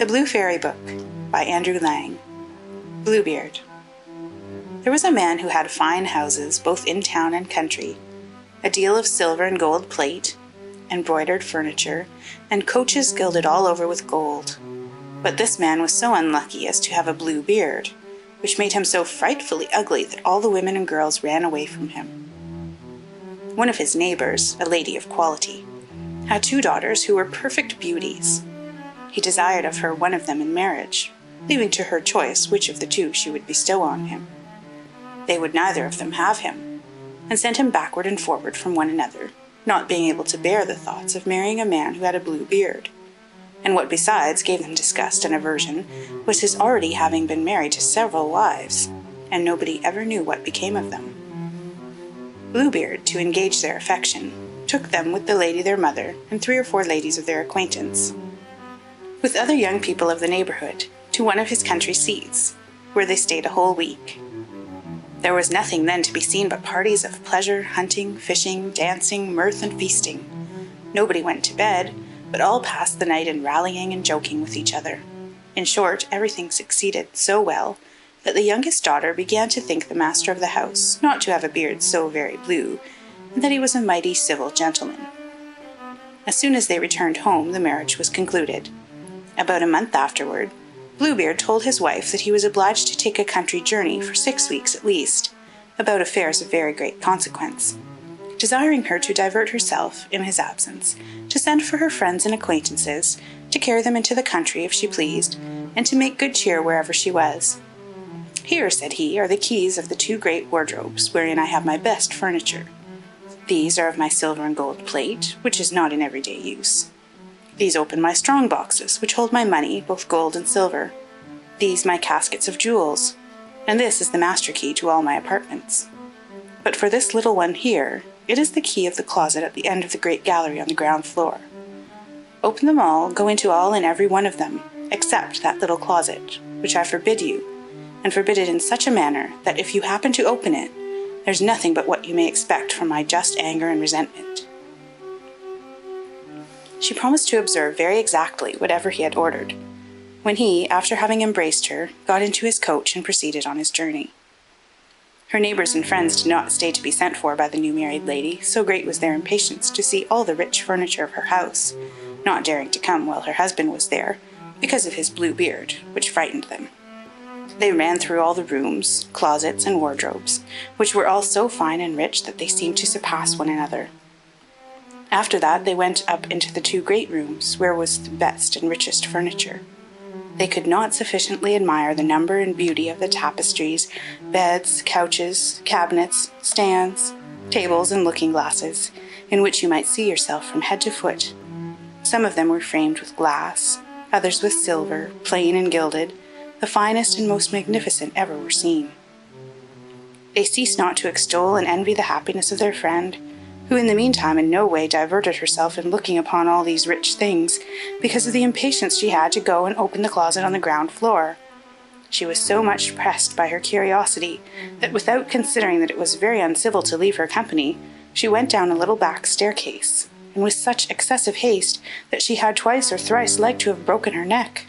The Blue Fairy Book by Andrew Lang. Bluebeard. There was a man who had fine houses both in town and country, a deal of silver and gold plate, embroidered furniture, and coaches gilded all over with gold. But this man was so unlucky as to have a blue beard, which made him so frightfully ugly that all the women and girls ran away from him. One of his neighbours, a lady of quality, had 2 daughters who were perfect beauties. He desired of her one of them in marriage, leaving to her choice which of the 2 she would bestow on him. They would neither of them have him, and sent him backward and forward from one another, not being able to bear the thoughts of marrying a man who had a blue beard. And what besides gave them disgust and aversion was his already having been married to several wives, and nobody ever knew what became of them. Bluebeard, to engage their affection, took them with the lady their mother and 3 or 4 ladies of their acquaintance, with other young people of the neighbourhood, to one of his country seats, where they stayed a whole week. There was nothing then to be seen but parties of pleasure, hunting, fishing, dancing, mirth, and feasting. Nobody went to bed, but all passed the night in rallying and joking with each other. In short, everything succeeded so well that the youngest daughter began to think the master of the house not to have a beard so very blue, and that he was a mighty civil gentleman. As soon as they returned home, the marriage was concluded. About a month afterward, Bluebeard told his wife that he was obliged to take a country journey for 6 weeks at least, about affairs of very great consequence, desiring her to divert herself, in his absence, to send for her friends and acquaintances, to carry them into the country if she pleased, and to make good cheer wherever she was. "Here," said he, "are the keys of the 2 great wardrobes, wherein I have my best furniture. These are of my silver and gold plate, which is not in everyday use. These open my strong boxes, which hold my money, both gold and silver. These my caskets of jewels, and this is the master key to all my apartments. But for this little one here, it is the key of the closet at the end of the great gallery on the ground floor. Open them all, go into all and every one of them, except that little closet, which I forbid you, and forbid it in such a manner that if you happen to open it, there's nothing but what you may expect from my just anger and resentment." She promised to observe very exactly whatever he had ordered, when he, after having embraced her, got into his coach and proceeded on his journey. Her neighbours and friends did not stay to be sent for by the new married lady, so great was their impatience to see all the rich furniture of her house, not daring to come while her husband was there, because of his blue beard, which frightened them. They ran through all the rooms, closets, and wardrobes, which were all so fine and rich that they seemed to surpass one another. After that they went up into the 2 great rooms, where was the best and richest furniture. They could not sufficiently admire the number and beauty of the tapestries, beds, couches, cabinets, stands, tables, and looking-glasses, in which you might see yourself from head to foot. Some of them were framed with glass, others with silver, plain and gilded, the finest and most magnificent ever were seen. They ceased not to extol and envy the happiness of their friend, who in the meantime in no way diverted herself in looking upon all these rich things, because of the impatience she had to go and open the closet on the ground floor. She was so much pressed by her curiosity, that without considering that it was very uncivil to leave her company, she went down a little back staircase, and with such excessive haste that she had twice or thrice like to have broken her neck.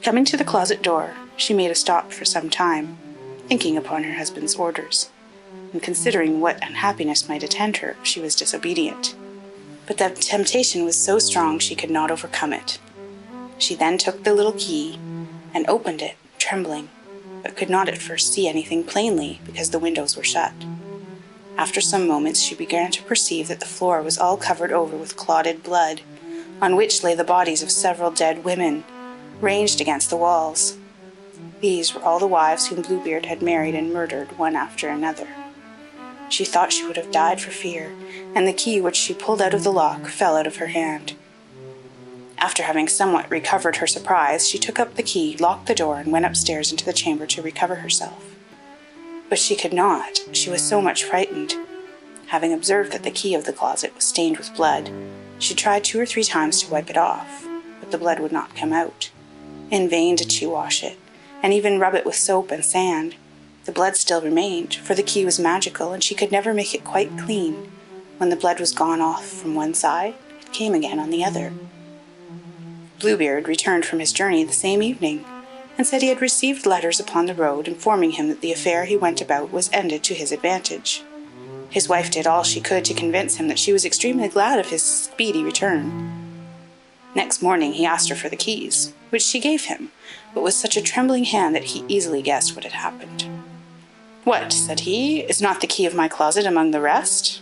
Coming to the closet door, she made a stop for some time, thinking upon her husband's orders, and considering what unhappiness might attend her if she was disobedient. But the temptation was so strong she could not overcome it. She then took the little key, and opened it, trembling, but could not at first see anything plainly, because the windows were shut. After some moments she began to perceive that the floor was all covered over with clotted blood, on which lay the bodies of several dead women, ranged against the walls. These were all the wives whom Bluebeard had married and murdered one after another. She thought she would have died for fear, and the key which she pulled out of the lock fell out of her hand. After having somewhat recovered her surprise, she took up the key, locked the door, and went upstairs into the chamber to recover herself. But she could not, she was so much frightened. Having observed that the key of the closet was stained with blood, she tried 2 or 3 times to wipe it off, but the blood would not come out. In vain did she wash it, and even rub it with soap and sand. The blood still remained, for the key was magical, and she could never make it quite clean. When the blood was gone off from one side, it came again on the other. Bluebeard returned from his journey the same evening, and said he had received letters upon the road informing him that the affair he went about was ended to his advantage. His wife did all she could to convince him that she was extremely glad of his speedy return. Next morning he asked her for the keys, which she gave him, but with such a trembling hand that he easily guessed what had happened. "What," said he, "is not the key of my closet among the rest?"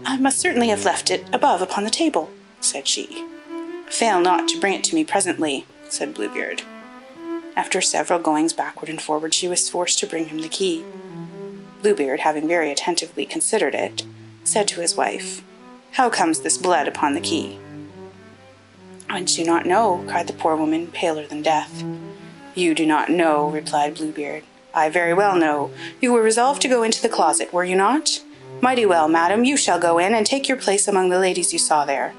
"I must certainly have left it above upon the table," said she. "Fail not to bring it to me presently," said Bluebeard. After several goings backward and forward, she was forced to bring him the key. Bluebeard, having very attentively considered it, said to his wife, "How comes this blood upon the key?" "I do not know," cried the poor woman, paler than death. "You do not know," replied Bluebeard. "I very well know. You were resolved to go into the closet, were you not? Mighty well, madam, you shall go in, and take your place among the ladies you saw there."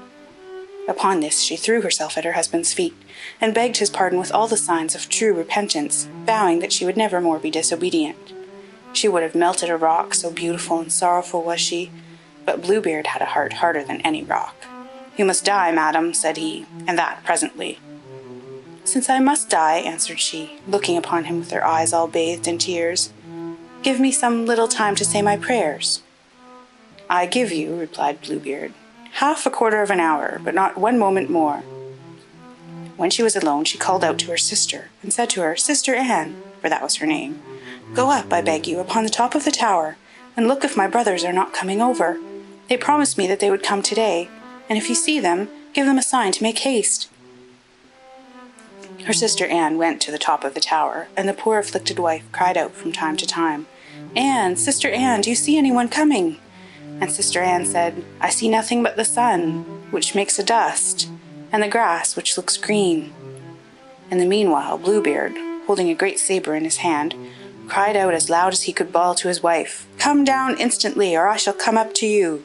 Upon this she threw herself at her husband's feet, and begged his pardon with all the signs of true repentance, vowing that she would never more be disobedient. She would have melted a rock, so beautiful and sorrowful was she, but Bluebeard had a heart harder than any rock. "You must die, madam," said he, "and that presently." "Since I must die," answered she, looking upon him with her eyes all bathed in tears, "give me some little time to say my prayers." "I give you," replied Bluebeard, "half a quarter of an hour, but not one moment more." When she was alone, she called out to her sister, and said to her, "Sister Anne," for that was her name, "go up, I beg you, upon the top of the tower, and look if my brothers are not coming over. They promised me that they would come today, and if you see them, give them a sign to make haste." Her sister Anne went to the top of the tower, and the poor afflicted wife cried out from time to time, "Anne, Sister Anne, do you see anyone coming?" And Sister Anne said, "I see nothing but the sun, which makes a dust, and the grass, which looks green." In the meanwhile, Bluebeard, holding a great sabre in his hand, cried out as loud as he could bawl to his wife, "Come down instantly, or I shall come up to you."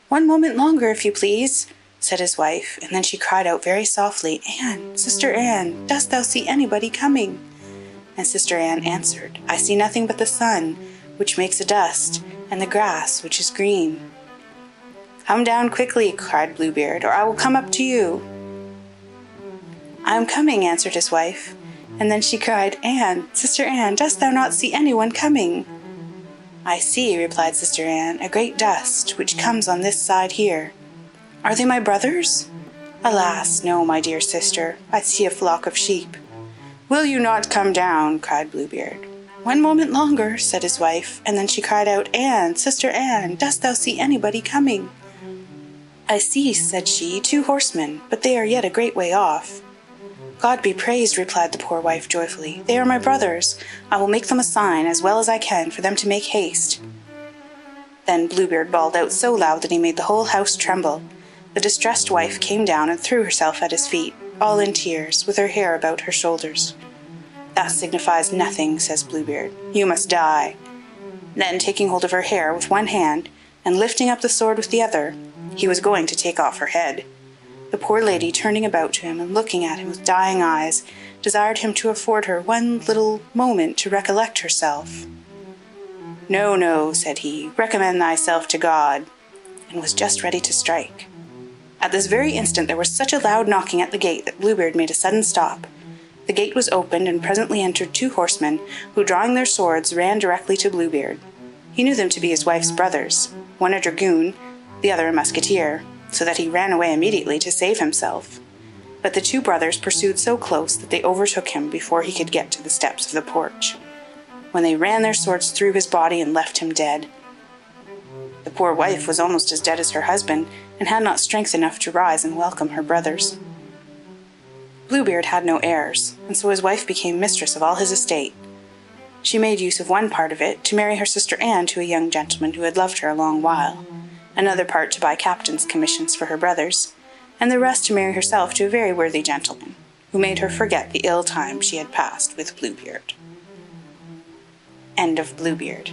"One moment longer, if you please," said his wife, and then she cried out very softly, "Anne, Sister Anne, dost thou see anybody coming?" And Sister Anne answered, "I see nothing but the sun, which makes a dust, and the grass, which is green." "Come down quickly," cried Bluebeard, "or I will come up to you." "I am coming," answered his wife, and then she cried, "Anne, Sister Anne, dost thou not see anyone coming?" "I see," replied Sister Anne, "a great dust, which comes on this side here." "Are they my brothers?" "Alas, no, my dear sister, I see a flock of sheep." "Will you not come down?" cried Bluebeard. "One moment longer," said his wife, and then she cried out, "Anne, Sister Anne, dost thou see anybody coming?" "I see," said she, "2 horsemen, but they are yet a great way off." "God be praised," replied the poor wife joyfully. "They are my brothers. I will make them a sign, as well as I can, for them to make haste." Then Bluebeard bawled out so loud that he made the whole house tremble. The distressed wife came down and threw herself at his feet, all in tears, with her hair about her shoulders. "That signifies nothing," says Bluebeard. "You must die." Then, taking hold of her hair with one hand, and lifting up the sword with the other, he was going to take off her head. The poor lady, turning about to him and looking at him with dying eyes, desired him to afford her one little moment to recollect herself. "No, no," said he, "recommend thyself to God," and was just ready to strike. At this very instant there was such a loud knocking at the gate that Bluebeard made a sudden stop. The gate was opened, and presently entered 2 horsemen, who, drawing their swords, ran directly to Bluebeard. He knew them to be his wife's brothers, one a dragoon, the other a musketeer, so that he ran away immediately to save himself. But the 2 brothers pursued so close that they overtook him before he could get to the steps of the porch, when they ran their swords through his body and left him dead. The poor wife was almost as dead as her husband, and had not strength enough to rise and welcome her brothers. Bluebeard had no heirs, and so his wife became mistress of all his estate. She made use of one part of it to marry her sister Anne to a young gentleman who had loved her a long while, another part to buy captains' commissions for her brothers, and the rest to marry herself to a very worthy gentleman, who made her forget the ill time she had passed with Bluebeard. End of Bluebeard.